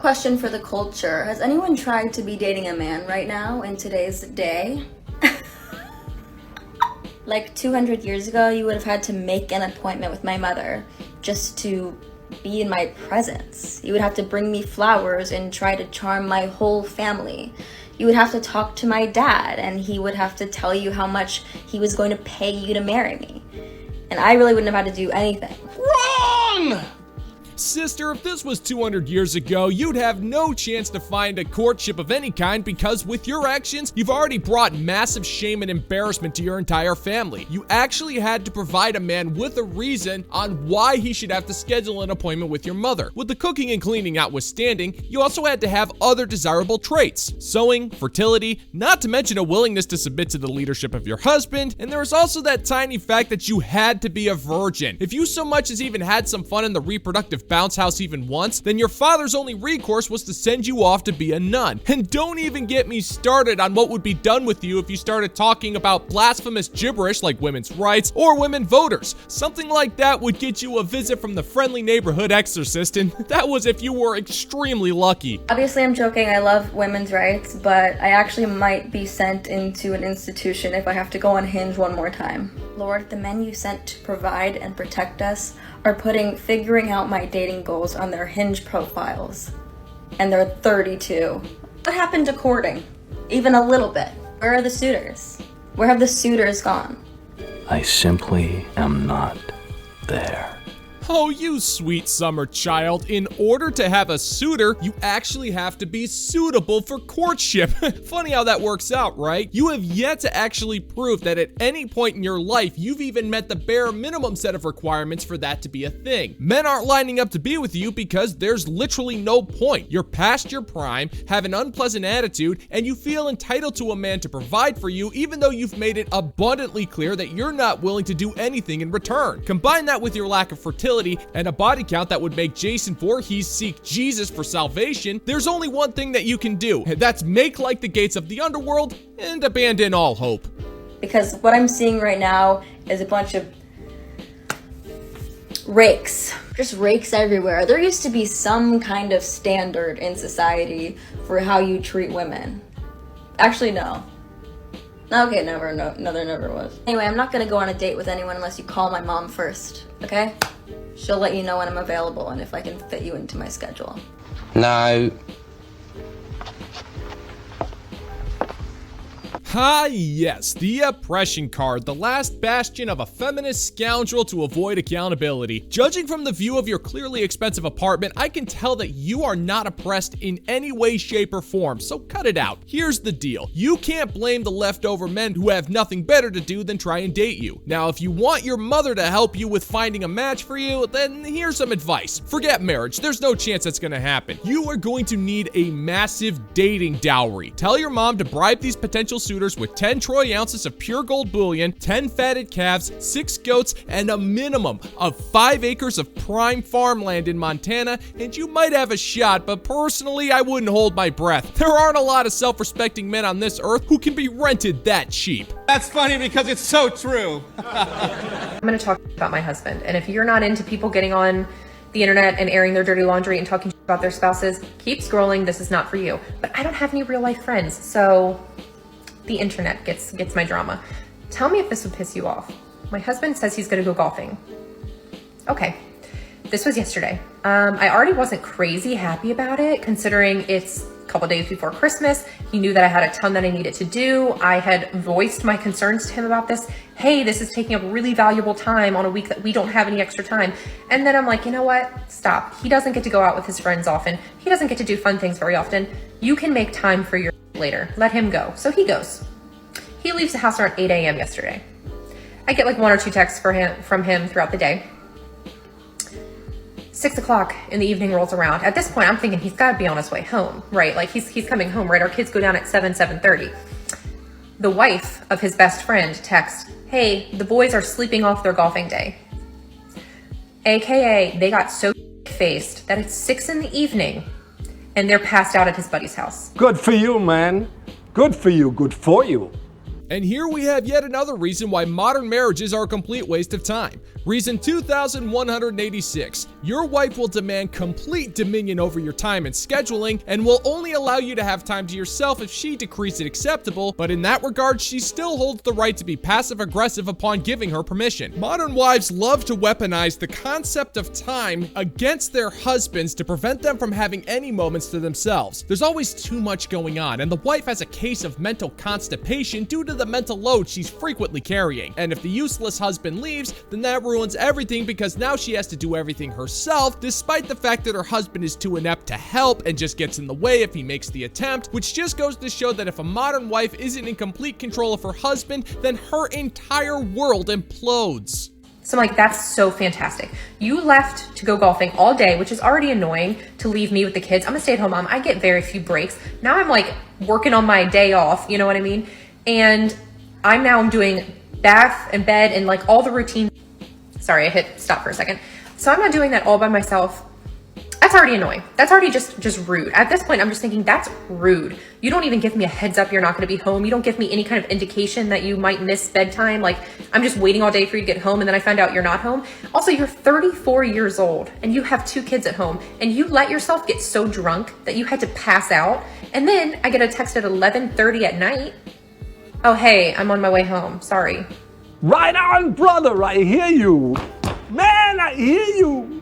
Question for the culture. Has anyone tried to be dating a man right now in today's day? Like 200 years ago, you would have had to make an appointment with my mother just to be in my presence. You would have to bring me flowers and try to charm my whole family. You would have to talk to my dad and he would have to tell you how much he was going to pay you to marry me. And I really wouldn't have had to do anything. Wrong! Sister, if this was 200 years ago, you'd have no chance to find a courtship of any kind because with your actions, you've already brought massive shame and embarrassment to your entire family. You actually had to provide a man with a reason on why he should have to schedule an appointment with your mother. With the cooking and cleaning notwithstanding, you also had to have other desirable traits. Sewing, fertility, not to mention a willingness to submit to the leadership of your husband, and there was also that tiny fact that you had to be a virgin. If you so much as even had some fun in the reproductive bounce house even once, then your father's only recourse was to send you off to be a nun. And don't even get me started on what would be done with you if you started talking about blasphemous gibberish like women's rights or women voters. Something like that would get you a visit from the friendly neighborhood exorcist, and that was if you were extremely lucky. Obviously, I'm joking. I love women's rights, but I actually might be sent into an institution if I have to go on Hinge one more time. Lord, the men you sent to provide and protect us are putting figuring out my dating goals on their Hinge profiles. And they're 32. What happened to courting? Even a little bit. Where are the suitors? Where have the suitors gone? I simply am not there. Oh, you sweet summer child. In order to have a suitor, you actually have to be suitable for courtship. Funny how that works out, right? You have yet to actually prove that at any point in your life, you've even met the bare minimum set of requirements for that to be a thing. Men aren't lining up to be with you because there's literally no point. You're past your prime, have an unpleasant attitude, and you feel entitled to a man to provide for you even though you've made it abundantly clear that you're not willing to do anything in return. Combine that with your lack of fertility and a body count that would make Jason Voorhees seek Jesus for salvation, there's only one thing that you can do, and that's make like the gates of the underworld and abandon all hope. Because what I'm seeing right now is a bunch of rakes. Just rakes everywhere. There used to be some kind of standard in society for how you treat women. Actually, no. Okay, no, there never was. Anyway, I'm not gonna go on a date with anyone unless you call my mom first, okay? She'll let you know when I'm available and if I can fit you into my schedule. No. Ah, yes, the oppression card, the last bastion of a feminist scoundrel to avoid accountability. Judging from the view of your clearly expensive apartment, I can tell that you are not oppressed in any way, shape, or form, so cut it out. Here's the deal. You can't blame the leftover men who have nothing better to do than try and date you. Now, if you want your mother to help you with finding a match for you, then here's some advice. Forget marriage. There's no chance that's gonna happen. You are going to need a massive dating dowry. Tell your mom to bribe these potential suitors with 10 troy ounces of pure gold bullion, 10 fatted calves, 6 goats, and a minimum of 5 acres of prime farmland in Montana, and you might have a shot, but personally, I wouldn't hold my breath. There aren't a lot of self-respecting men on this earth who can be rented that cheap. That's funny because it's so true. I'm gonna talk about my husband, and if you're not into people getting on the internet and airing their dirty laundry and talking about their spouses, keep scrolling, this is not for you. But I don't have any real life friends, so the internet gets my drama. Tell me if this would piss you off. My husband says he's gonna go golfing. Okay, this was yesterday. I already wasn't crazy happy about it, considering it's a couple days before Christmas. He knew that I had a ton that I needed to do. I had voiced my concerns to him about this. Hey, this is taking up really valuable time on a week that we don't have any extra time. And then I'm like, you know what? Stop. He doesn't get to go out with his friends often. He doesn't get to do fun things very often. You can make time for your later. Let him go. So he goes. He leaves the house around 8 a.m. yesterday. I get like 1 or 2 texts from him throughout the day. 6 o'clock in the evening rolls around. At this point, I'm thinking he's got to be on his way home, right? Like he's coming home, right? Our kids go down at 7:30. The wife of his best friend texts, hey, the boys are sleeping off their golfing day. AKA, they got so faced that it's 6 in the evening and they're passed out at his buddy's house. Good for you, man. Good for you. Good for you. And here we have yet another reason why modern marriages are a complete waste of time. Reason 2186. Your wife will demand complete dominion over your time and scheduling and will only allow you to have time to yourself if she decrees it acceptable, but in that regard, she still holds the right to be passive-aggressive upon giving her permission. Modern wives love to weaponize the concept of time against their husbands to prevent them from having any moments to themselves. There's always too much going on, and the wife has a case of mental constipation due to the mental load she's frequently carrying. And if the useless husband leaves, then that ruins everything because now she has to do everything herself, despite the fact that her husband is too inept to help and just gets in the way if he makes the attempt, which just goes to show that if a modern wife isn't in complete control of her husband, then her entire world implodes. So I'm like, that's so fantastic. You left to go golfing all day, which is already annoying to leave me with the kids. I'm a stay-at-home mom. I get very few breaks. Now I'm like working on my day off, you know what I mean? And I'm doing bath and bed and like all the routine. Sorry, I hit stop for a second. So I'm not doing that all by myself. That's already annoying. That's already just rude. At this point, I'm just thinking that's rude. You don't even give me a heads up you're not going to be home. You don't give me any kind of indication that you might miss bedtime. Like, I'm just waiting all day for you to get home and then I find out you're not home. Also, you're 34 years old and you have 2 kids at home and you let yourself get so drunk that you had to pass out. And then I get a text at 11:30 at night. Oh, hey, I'm on my way home. Sorry. Right on, brother, I hear you. Man, I hear you.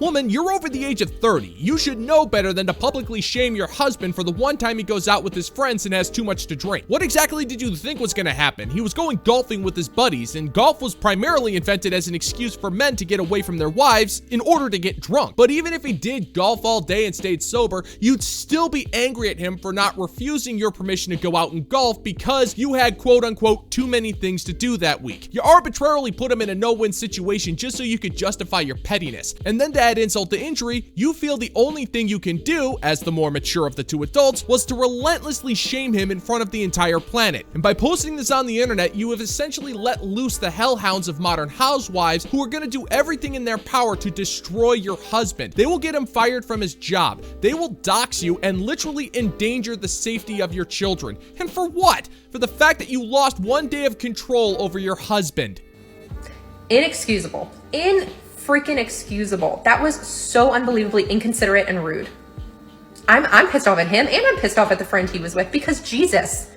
Woman, you're over the age of 30. You should know better than to publicly shame your husband for the one time he goes out with his friends and has too much to drink. What exactly did you think was gonna happen? He was going golfing with his buddies, and golf was primarily invented as an excuse for men to get away from their wives in order to get drunk. But even if he did golf all day and stayed sober, you'd still be angry at him for not refusing your permission to go out and golf because you had quote-unquote too many things to do that week. You arbitrarily put him in a no-win situation just so you could justify your pettiness. And then to add insult to injury, you feel the only thing you can do, as the more mature of the two adults, was to relentlessly shame him in front of the entire planet. And by posting this on the internet, you have essentially let loose the hellhounds of modern housewives who are going to do everything in their power to destroy your husband. They will get him fired from his job. They will dox you and literally endanger the safety of your children. And for what? For the fact that you lost one day of control over your husband. Inexcusable. Freaking excusable. That was so unbelievably inconsiderate and rude. I'm pissed off at him and I'm pissed off at the friend he was with because Jesus,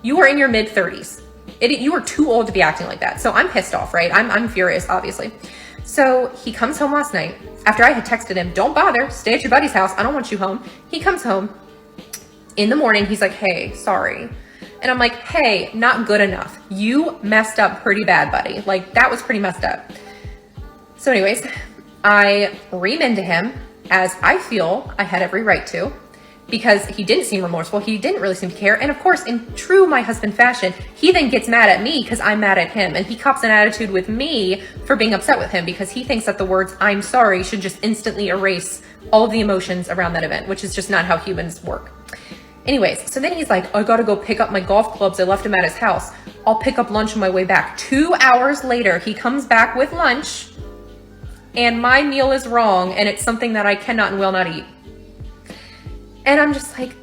you are in your mid-30s. You are too old to be acting like that. So I'm pissed off, right? I'm furious, obviously. So he comes home last night after I had texted him, don't bother, stay at your buddy's house. I don't want you home. He comes home in the morning. He's like, hey, sorry. And I'm like, hey, not good enough. You messed up pretty bad, buddy. Like, that was pretty messed up. So anyways, I ream into him as I feel I had every right to because he didn't seem remorseful. He didn't really seem to care. And of course, in true my husband fashion, he then gets mad at me because I'm mad at him. And he cops an attitude with me for being upset with him because he thinks that the words I'm sorry should just instantly erase all of the emotions around that event, which is just not how humans work. Anyways, so then he's like, I gotta go pick up my golf clubs. I left them at his house. I'll pick up lunch on my way back. 2 hours later, he comes back with lunch. And my meal is wrong, and it's something that I cannot and will not eat. And I'm just like,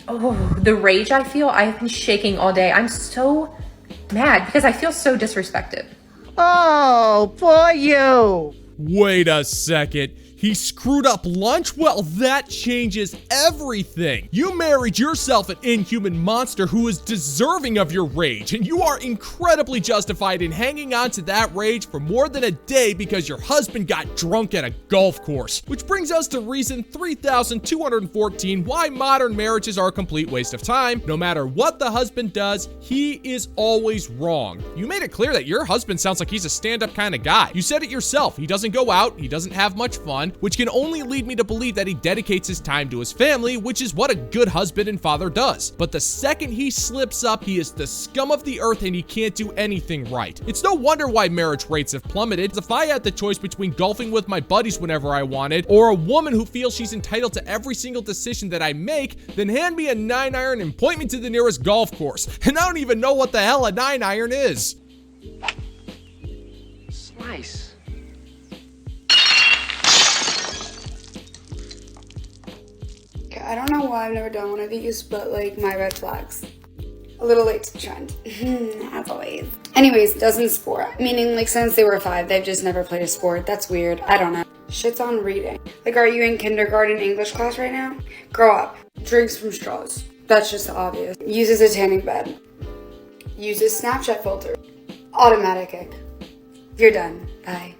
oh, the rage I feel, I have been shaking all day. I'm so mad because I feel so disrespected. Oh, poor you. Wait a second. He screwed up lunch? Well, that changes everything. You married yourself an inhuman monster who is deserving of your rage, and you are incredibly justified in hanging on to that rage for more than a day because your husband got drunk at a golf course. Which brings us to reason 3214 why modern marriages are a complete waste of time. No matter what the husband does, he is always wrong. You made it clear that your husband sounds like he's a stand-up kind of guy. You said it yourself. He doesn't go out, he doesn't have much fun, which can only lead me to believe that he dedicates his time to his family, which is what a good husband and father does. But the second he slips up, he is the scum of the earth and he can't do anything right. It's no wonder why marriage rates have plummeted. If I had the choice between golfing with my buddies whenever I wanted, or a woman who feels she's entitled to every single decision that I make, then hand me a 9-iron and point me to the nearest golf course. And I don't even know what the hell a 9-iron is. Nice. I don't know why I've never done one of these, but like my red flags. A little late to the trend, as always. Anyways, doesn't sport, meaning like since they were 5, they've just never played a sport. That's weird. I don't know. Shit's on reading. Like, are you in kindergarten English class right now? Grow up. Drinks from straws. That's just obvious. Uses a tanning bed. Uses Snapchat filter. Automatic ick. You're done. Bye.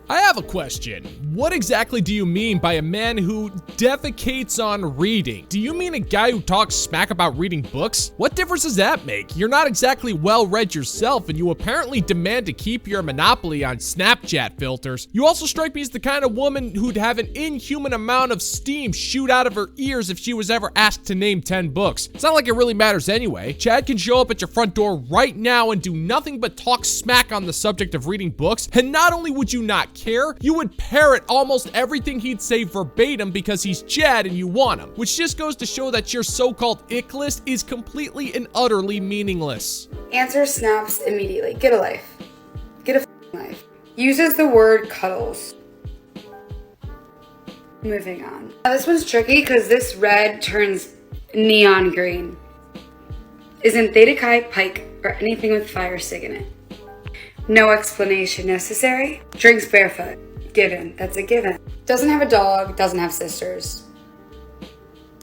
I have a question. What exactly do you mean by a man who defecates on reading? Do you mean a guy who talks smack about reading books? What difference does that make? You're not exactly well read yourself, and you apparently demand to keep your monopoly on Snapchat filters. You also strike me as the kind of woman who'd have an inhuman amount of steam shoot out of her ears if she was ever asked to name 10 books. It's not like it really matters anyway. Chad can show up at your front door right now and do nothing but talk smack on the subject of reading books, and not only would you not care, you would parrot almost everything he'd say verbatim because he's Chad and you want him, which just goes to show that your so-called ick list is completely and utterly meaningless. Answer snaps immediately. Get a life. Get a f***ing life. Uses the word cuddles. Moving on. Now this one's tricky because this red turns neon green. Isn't Theta Chi, Pike, or anything with fire sig in it. No explanation necessary. Drinks barefoot. Given. That's a given. Doesn't have a dog. Doesn't have sisters.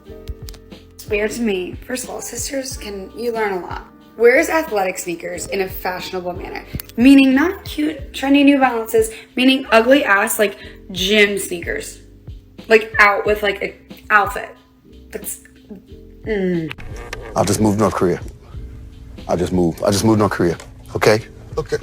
It's weird to me. First of all, sisters you learn a lot. Wears athletic sneakers in a fashionable manner. Meaning not cute, trendy New Balances. Meaning ugly ass, like gym sneakers. Like out with like an outfit. That's... I'll just move North Korea. I'll just move North Korea. Okay? Okay.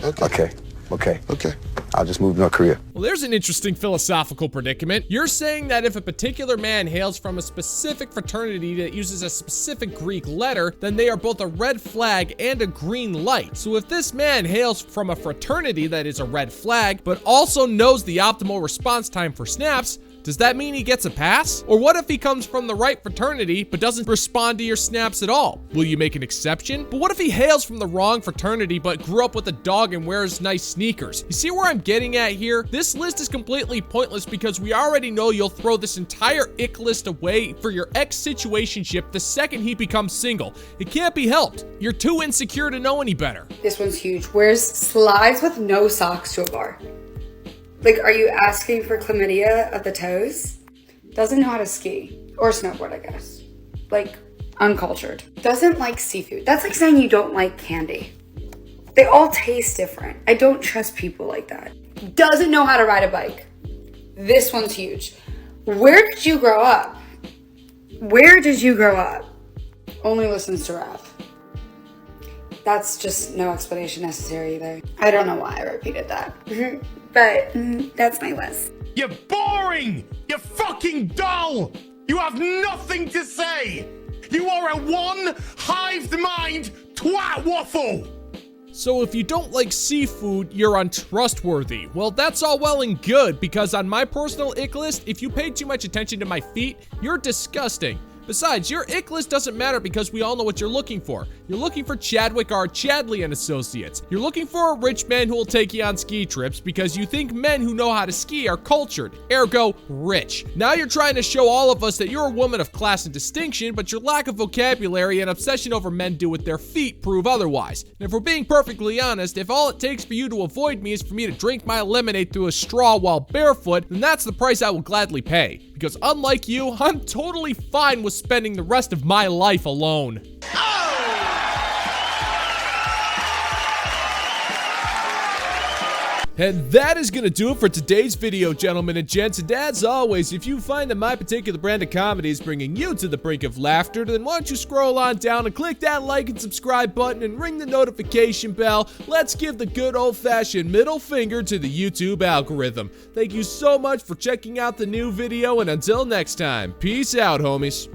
I'll just move North Korea. Well, there's an interesting philosophical predicament. You're saying that if a particular man hails from a specific fraternity that uses a specific Greek letter, then they are both a red flag and a green light. So if this man hails from a fraternity that is a red flag, but also knows the optimal response time for snaps, does that mean he gets a pass? Or what if he comes from the right fraternity but doesn't respond to your snaps at all? Will you make an exception? But what if he hails from the wrong fraternity but grew up with a dog and wears nice sneakers? You see where I'm getting at here? This list is completely pointless because we already know you'll throw this entire ick list away for your ex-situationship the second he becomes single. It can't be helped. You're too insecure to know any better. This one's huge. Wears slides with no socks to a bar. Like, are you asking for chlamydia of the toes? Doesn't know how to ski. Or snowboard, I guess. Like, uncultured. Doesn't like seafood. That's like saying you don't like candy. They all taste different. I don't trust people like that. Doesn't know how to ride a bike. This one's huge. Where did you grow up? Where did you grow up? Only listens to rap. That's just no explanation necessary either. I don't know why I repeated that. But that's my list. You're boring! You're fucking dull! You have nothing to say! You are a one-hived mind twat waffle! So if you don't like seafood, you're untrustworthy. Well, that's all well and good, because on my personal ick list, if you pay too much attention to my feet, you're disgusting. Besides, your ick list doesn't matter because we all know what you're looking for. You're looking for Chadwick R. Chadley and Associates. You're looking for a rich man who will take you on ski trips because you think men who know how to ski are cultured, ergo rich. Now you're trying to show all of us that you're a woman of class and distinction, but your lack of vocabulary and obsession over men do with their feet prove otherwise. And if we're being perfectly honest, if all it takes for you to avoid me is for me to drink my lemonade through a straw while barefoot, then that's the price I will gladly pay. Because unlike you, I'm totally fine with spending the rest of my life alone. And that is gonna do it for today's video, gentlemen and gents. And as always, if you find that my particular brand of comedy is bringing you to the brink of laughter, then why don't you scroll on down and click that like and subscribe button and ring the notification bell. Let's give the good old-fashioned middle finger to the YouTube algorithm. Thank you so much for checking out the new video, and until next time, peace out, homies.